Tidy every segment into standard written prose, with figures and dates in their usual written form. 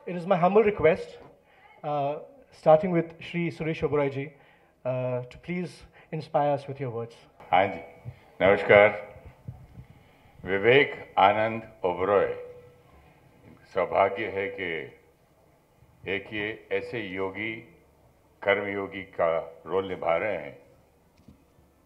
It is my humble request, starting with Shri Suresh Oberoi ji, to please inspire us with your words. हाँ जी, नमस्कार। विवेक आनंद ओबरॉय, सौभाग्य है कि एक ये ऐसे योगी, कर्मयोगी का रोल निभा रहे हैं,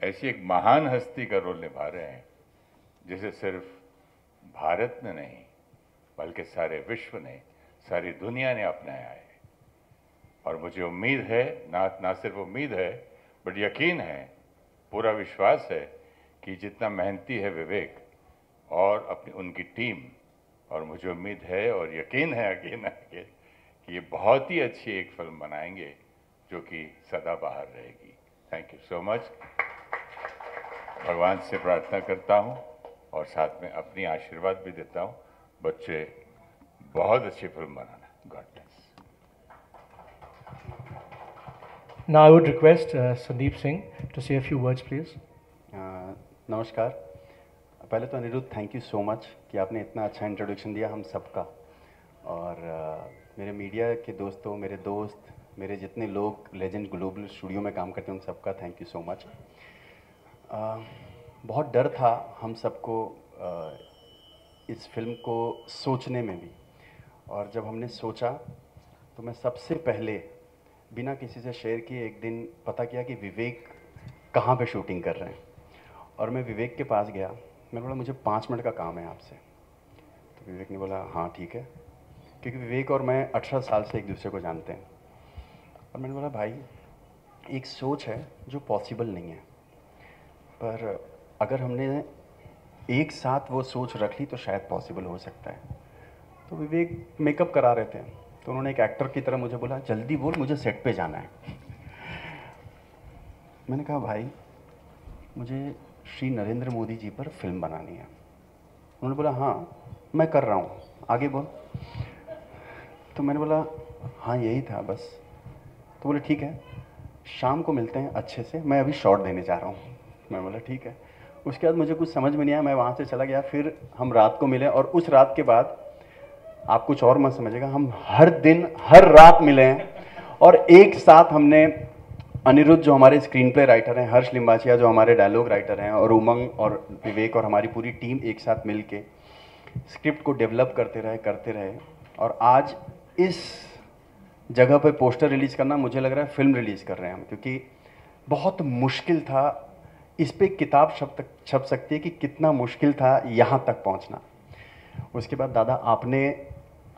ऐसी एक महान हस्ती का रोल निभा रहे हैं जिसे सिर्फ भारत ने नहीं बल्कि सारे विश्व ने, सारी दुनिया ने अपनाया है। और मुझे उम्मीद है, ना सिर्फ उम्मीद है बट यकीन है, पूरा विश्वास है कि जितना मेहनती है विवेक और अपनी उनकी टीम, और मुझे उम्मीद है और यकीन है कि ये बहुत ही अच्छी एक फिल्म बनाएंगे जो कि सदाबहार रहेगी। Thank you so much. भगवान से प्रार्थना करता हूँ और साथ में अपनी आशीर्वाद भी देता हूँ, बच्चे बहुत अच्छी film banana. God bless. Now I would request Sandeep Singh to say a few words, please. नमस्कार। पहले तो Aniruddh, thank you so much कि आपने इतना अच्छा इंट्रोडक्शन दिया हम सबका। और मेरे मीडिया के दोस्तों, मेरे दोस्त, मेरे जितने लोग लेजेंड ग्लोबल स्टूडियो में काम करते हैं उन सबका थैंक यू सो मच। बहुत डर था हम सबको इस फिल्म को सोचने में भी, और जब हमने सोचा तो मैं सबसे पहले बिना किसी से शेयर किए एक दिन पता किया कि विवेक कहाँ पे शूटिंग कर रहे हैं। और मैं विवेक के पास गया, मैंने बोला मुझे 5 मिनट का काम है आपसे। तो विवेक ने बोला हाँ ठीक है, क्योंकि विवेक और मैं 18 साल से एक दूसरे को जानते हैं। और मैंने बोला भाई, एक सोच है जो पॉसिबल नहीं है, पर अगर हमने एक साथ वो सोच रख ली तो शायद पॉसिबल हो सकता है। तो विवेक मेकअप करा रहे थे, तो उन्होंने एक एक्टर की तरह मुझे बोला जल्दी बोल, मुझे सेट पे जाना है। मैंने कहा भाई, मुझे श्री नरेंद्र मोदी जी पर फिल्म बनानी है। उन्होंने बोला हाँ मैं कर रहा हूँ, आगे बोल। तो मैंने बोला हाँ यही था बस। तो बोले ठीक है, शाम को मिलते हैं अच्छे से, मैं अभी शॉट देने जा रहा हूँ। मैं बोला ठीक है। उसके बाद मुझे कुछ समझ में नहीं आया, मैं वहाँ से चला गया। फिर हम रात को मिले, और उस रात के बाद आप कुछ और मत समझिएगा, हम हर दिन हर रात मिले हैं। और एक साथ हमने अनिरुद्ध जो हमारे स्क्रीन प्ले राइटर हैं, हर्ष लिम्बाचिया जो हमारे डायलॉग राइटर हैं, और उमंग और विवेक और हमारी पूरी टीम एक साथ मिल के स्क्रिप्ट को डेवलप करते रहे। और आज इस जगह पे पोस्टर रिलीज़ करना, मुझे लग रहा है फिल्म रिलीज़ कर रहे हैं हम, क्योंकि बहुत मुश्किल था। इस पे किताब छप सकती है कि कितना मुश्किल था यहाँ तक पहुँचना। उसके बाद दादा आपने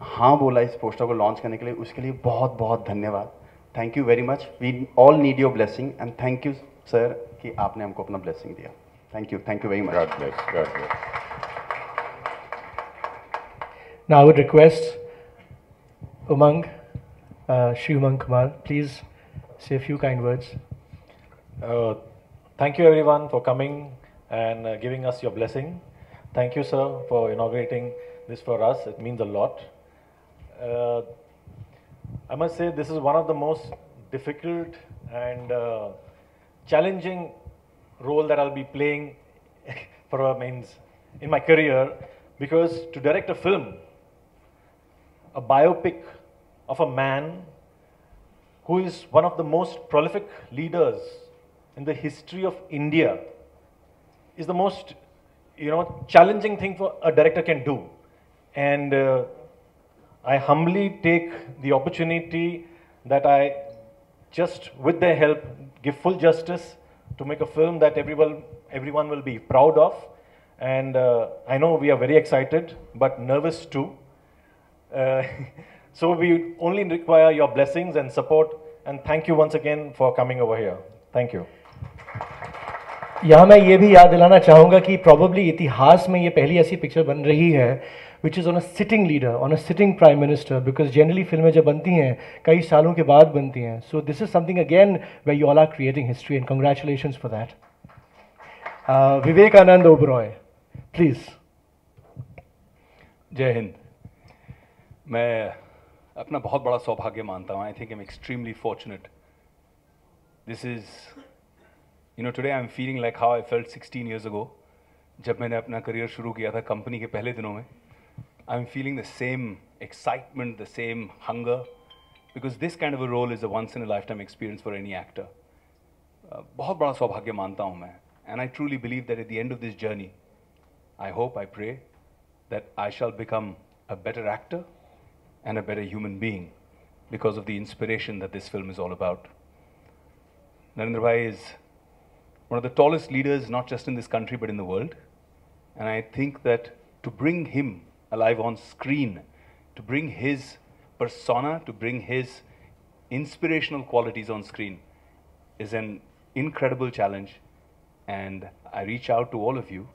हाँ बोला इस पोस्टर को लॉन्च करने के लिए, उसके लिए बहुत बहुत धन्यवाद। Thank you very much. We all need your blessing, and thank you sir कि आपने हमको अपना ब्लेसिंग दिया। Thank you very much. God bless, God bless. Now I would request Umang, Shri Umang Kumar, please say a few kind words. Thank you everyone for coming and giving us your blessing. Thank you sir for inaugurating this for us. It means a lot. I must say this is one of the most difficult and challenging role that I'll be playing in my career, because to direct a film, a biopic of a man who is one of the most prolific leaders in the history of India is the most, challenging thing for a director can do. And I humbly take the opportunity that I just, with their help, give full justice to make a film that everyone will be proud of. And I know we are very excited, but nervous too. So we only require your blessings and support, and thank you once again for coming over here. Thank you. यहाँ मैं ये भी याद दिलाना चाहूँगा कि probably इतिहास में ये पहली ऐसी पिक्चर बन रही है which is on a sitting leader, on a sitting prime minister, because generally फिल्में जब बनती हैं कई सालों के बाद बनती हैं। So this is something again way you all are creating history, and congratulations for that. Vivekanand Oberoi please. Jai Hind. मैं अपना बहुत बड़ा सौभाग्य मानता हूँ। I think I am extremely fortunate. This is today I am feeling like how I felt 16 years ago जब मैंने अपना करियर शुरू किया था कंपनी के पहले दिनों में। I'm feeling the same excitement, the same hunger, because this kind of a role is a once in a lifetime experience for any actor. बहुत बड़ा सौभाग्य मानता हूँ मैं, and I truly believe that at the end of this journey, I hope, I pray that I shall become a better actor and a better human being because of the inspiration that this film is all about. Narendra Bhai is one of the tallest leaders, not just in this country but in the world, and I think that to bring him alive on screen, to bring his persona, to bring his inspirational qualities on screen is an incredible challenge, and I reach out to all of you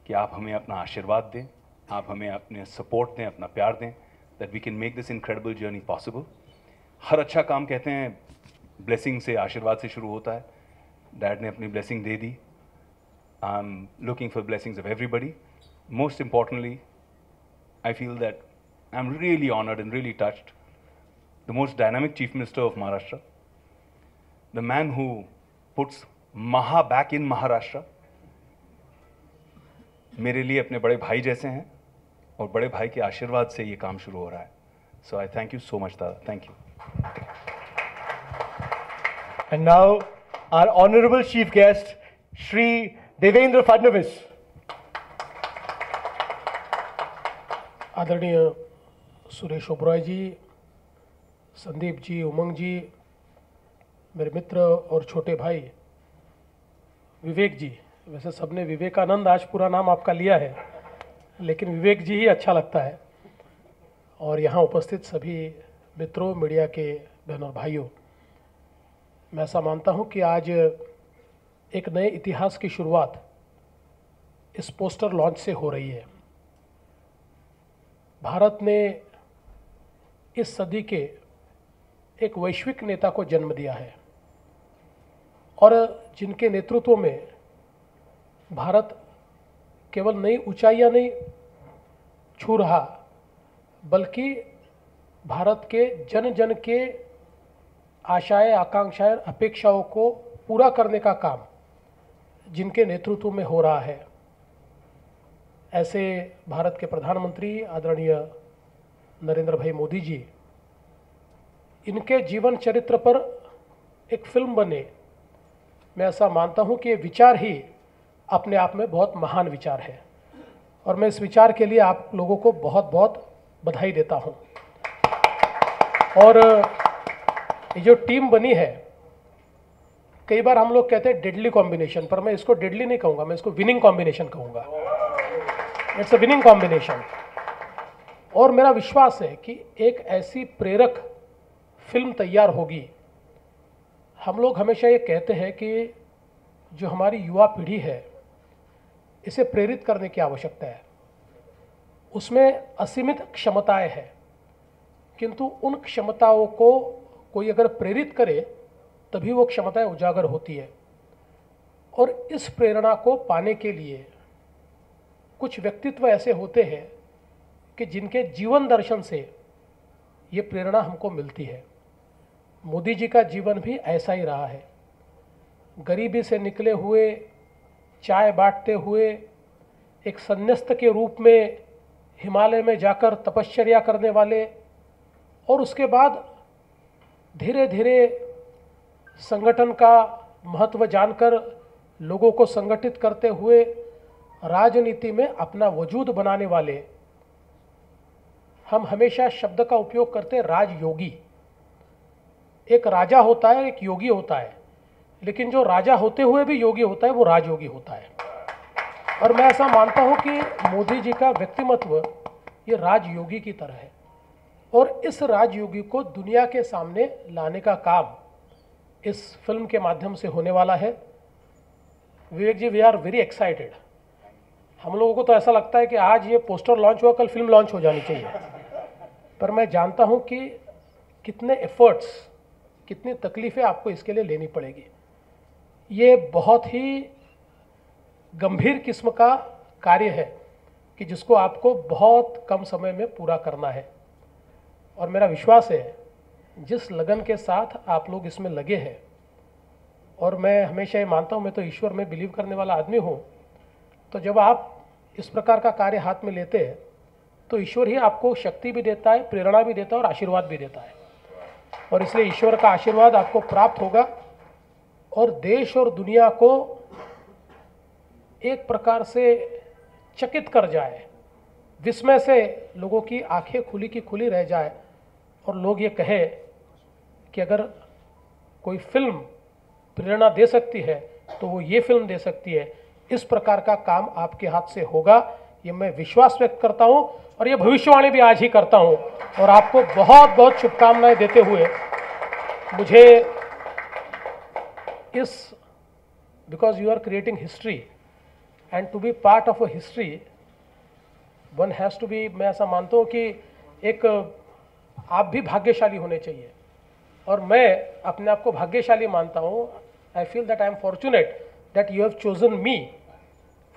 कि आप हमें अपना आशीर्वाद दें, आप हमें अपने support दें, अपना प्यार दें, that we can make this incredible journey possible. हर अच्छा काम कहते हैं blessing से, आशीर्वाद से शुरू होता है. Dad ने अपनी blessing they the. I'm looking for blessings of everybody. Most importantly, I feel that I'm really honored and really touched. The most dynamic Chief Minister of Maharashtra, the man who puts Maha back in Maharashtra, मेरे लिए अपने बड़े भाई जैसे हैं और बड़े भाई के आशीर्वाद से ये काम शुरू हो रहा है. So I thank you so much, दादा. Thank you. And now our honorable chief guest, Shri Devendra Fadnavis. आदरणीय सुरेश ओबरॉय जी, संदीप जी, उमंग जी, मेरे मित्र और छोटे भाई विवेक जी. वैसे सबने विवेकानंद आज पूरा नाम आपका लिया है, लेकिन विवेक जी ही अच्छा लगता है. और यहाँ उपस्थित सभी मित्रों, मीडिया के बहन और भाइयों, मैं ऐसा मानता हूँ कि आज एक नए इतिहास की शुरुआत इस पोस्टर लॉन्च से हो रही है. भारत ने इस सदी के एक वैश्विक नेता को जन्म दिया है और जिनके नेतृत्व में भारत केवल नई ऊंचाइयां नहीं छू रहा, बल्कि भारत के जन जन के आशाएं, आकांक्षाएं, अपेक्षाओं को पूरा करने का काम जिनके नेतृत्व में हो रहा है, ऐसे भारत के प्रधानमंत्री आदरणीय नरेंद्र भाई मोदी जी, इनके जीवन चरित्र पर एक फिल्म बने, मैं ऐसा मानता हूं कि ये विचार ही अपने आप में बहुत महान विचार है और मैं इस विचार के लिए आप लोगों को बहुत बहुत बधाई देता हूं. और ये जो टीम बनी है, कई बार हम लोग कहते हैं डेडली कॉम्बिनेशन, पर मैं इसको डेडली नहीं कहूँगा, मैं इसको विनिंग कॉम्बिनेशन कहूँगा. It's a winning combination. और मेरा विश्वास है कि एक ऐसी प्रेरक फिल्म तैयार होगी. हम लोग हमेशा ये कहते हैं कि जो हमारी युवा पीढ़ी है, इसे प्रेरित करने की आवश्यकता है. उसमें असीमित क्षमताएं हैं, किंतु उन क्षमताओं को कोई अगर प्रेरित करे तभी वो क्षमताएं उजागर होती है. और इस प्रेरणा को पाने के लिए कुछ व्यक्तित्व ऐसे होते हैं कि जिनके जीवन दर्शन से ये प्रेरणा हमको मिलती है. मोदी जी का जीवन भी ऐसा ही रहा है. गरीबी से निकले हुए, चाय बांटते हुए, एक संन्यास्त के रूप में हिमालय में जाकर तपश्चर्या करने वाले, और उसके बाद धीरे धीरे संगठन का महत्व जानकर लोगों को संगठित करते हुए राजनीति में अपना वजूद बनाने वाले. हम हमेशा शब्द का उपयोग करते राजयोगी. एक राजा होता है, एक योगी होता है, लेकिन जो राजा होते हुए भी योगी होता है वो राजयोगी होता है. और मैं ऐसा मानता हूं कि मोदी जी का व्यक्तिमत्व ये राजयोगी की तरह है और इस राजयोगी को दुनिया के सामने लाने का काम इस फिल्म के माध्यम से होने वाला है. विवेक जी, वी आर वेरी एक्साइटेड. हम लोगों को तो ऐसा लगता है कि आज ये पोस्टर लॉन्च हुआ, कल फिल्म लॉन्च हो जानी चाहिए, पर मैं जानता हूं कि कितने एफर्ट्स, कितनी तकलीफ़ें आपको इसके लिए लेनी पड़ेगी. ये बहुत ही गंभीर किस्म का कार्य है कि जिसको आपको बहुत कम समय में पूरा करना है. और मेरा विश्वास है जिस लगन के साथ आप लोग इसमें लगे हैं, और मैं हमेशा ये मानता हूँ, मैं तो ईश्वर में बिलीव करने वाला आदमी हूँ, तो जब आप इस प्रकार का कार्य हाथ में लेते हैं तो ईश्वर ही आपको शक्ति भी देता है, प्रेरणा भी देता है और आशीर्वाद भी देता है। और इसलिए ईश्वर का आशीर्वाद आपको प्राप्त होगा और देश और दुनिया को एक प्रकार से चकित कर जाए, विस्मय से लोगों की आंखें खुली की खुली रह जाए और लोग ये कहे कि अगर कोई फिल्म प्रेरणा दे सकती है तो वो ये फिल्म दे सकती है। इस प्रकार का काम आपके हाथ से होगा, ये मैं विश्वास व्यक्त करता हूँ और ये भविष्यवाणी भी आज ही करता हूँ। और आपको बहुत बहुत शुभकामनाएं देते हुए मुझे इस, because you are creating history and to be part of a history one has to be, मैं ऐसा मानता हूँ कि एक आप भी भाग्यशाली होने चाहिए और मैं अपने आप को भाग्यशाली मानता हूँ। I feel that I am fortunate that you have chosen me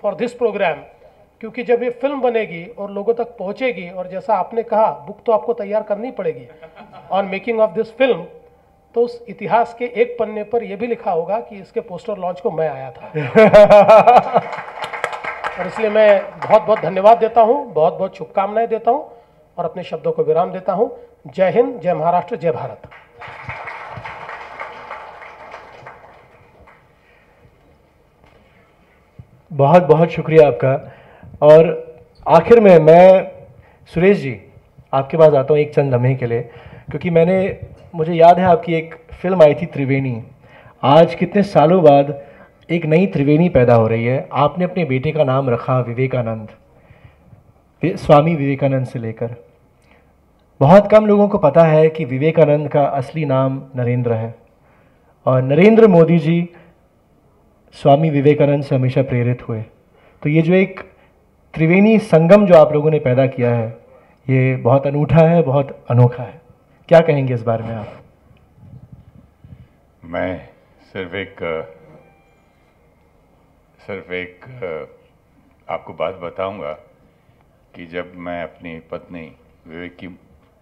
for this programme, क्योंकि जब ये फिल्म बनेगी और लोगों तक पहुँचेगी और जैसा आपने कहा बुक तो आपको तैयार करनी पड़ेगी on making of this film, तो उस इतिहास के एक पन्ने पर यह भी लिखा होगा कि इसके पोस्टर लॉन्च को मैं आया था। और इसलिए मैं बहुत बहुत धन्यवाद देता हूँ, बहुत बहुत शुभकामनाएं देता हूँ और अपने शब्दों को विराम देता हूँ। जय हिंद, जय महाराष्ट्र, जय भारत। बहुत बहुत शुक्रिया आपका। और आखिर में मैं सुरेश जी आपके पास आता हूँ एक चंद लम्हे के लिए, क्योंकि मुझे याद है आपकी एक फिल्म आई थी त्रिवेणी। आज कितने सालों बाद एक नई त्रिवेणी पैदा हो रही है। आपने अपने बेटे का नाम रखा विवेकानंद, स्वामी विवेकानंद से लेकर। बहुत कम लोगों को पता है कि विवेकानंद का असली नाम नरेंद्र है और नरेंद्र मोदी जी स्वामी विवेकानंद से हमेशा प्रेरित हुए। तो ये जो एक त्रिवेणी संगम जो आप लोगों ने पैदा किया है, ये बहुत अनूठा है, बहुत अनोखा है। क्या कहेंगे इस बारे में आप? मैं सिर्फ एक आपको बात बताऊंगा कि जब मैं अपनी पत्नी विवेक की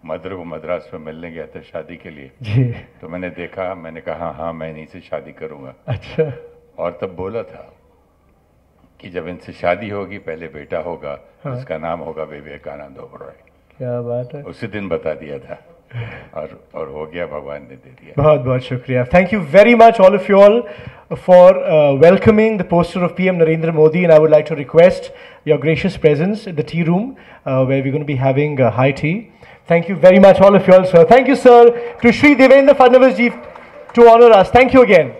मदर को मद्रास में मिलने गया था शादी के लिए जी, तो मैंने देखा, मैंने कहा हाँ मैं इन्हीं से शादी करूंगा। अच्छा। और तब बोला था कि जब इनसे शादी होगी पहले बेटा होगा, हाँ। उसका नाम होगा विवेकानंद ओबरॉय। क्या बात है। उसी दिन बता दिया था और हो गया, भगवान ने दे दिया। बहुत बहुत शुक्रिया। Thank you very much all of you all for welcoming the poster of PM Narendra Modi, and I would like to request your gracious presence in the tea room where we're going to be having high tea. Thank you very much all of you all, sir. Thank you, sir, to Shri Devendra Fadnavis ji to honor us. Thank you again.